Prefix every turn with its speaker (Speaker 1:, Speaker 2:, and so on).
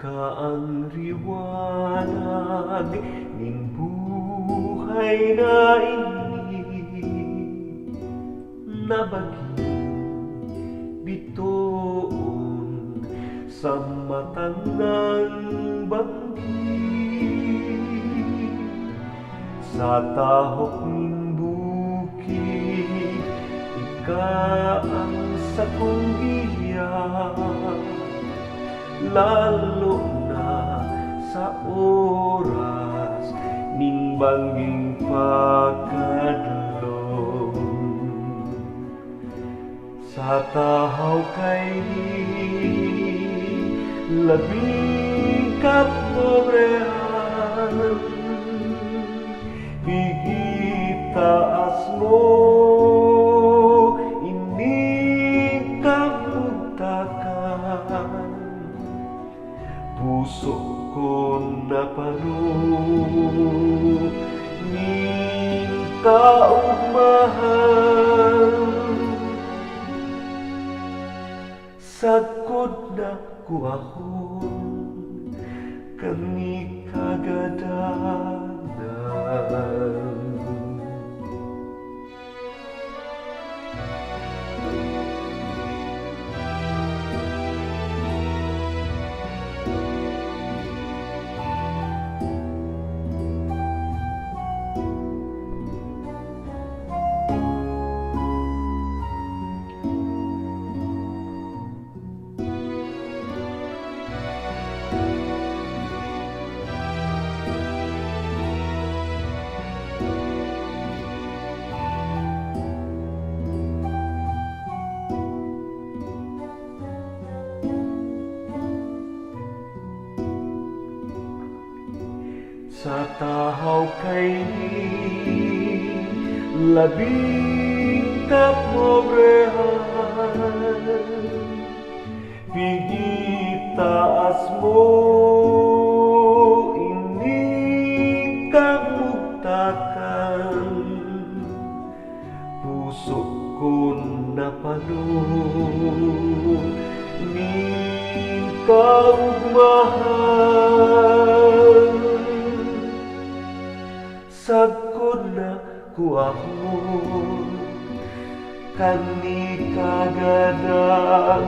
Speaker 1: Ika ang liwanag ning buhay na ini nabaging bitoon sa matang ng bangkit sa tahok ning bukid. Ika ang sakong giyak, lalo na sa oras ning bangging pagkadlong. Sa tahaw kay labing kapobrehan, higit taas mo ining kabugtakan. Puso ko napanuh ning kaugmahan, sagkod na kuahon kani kagadanan. Sa tahaw kay labing kapobrehan, higit taas mo ining kamugtakan. Puso ko napanuh ning kaugmahan, sagkod na kuahon kani kagadanan.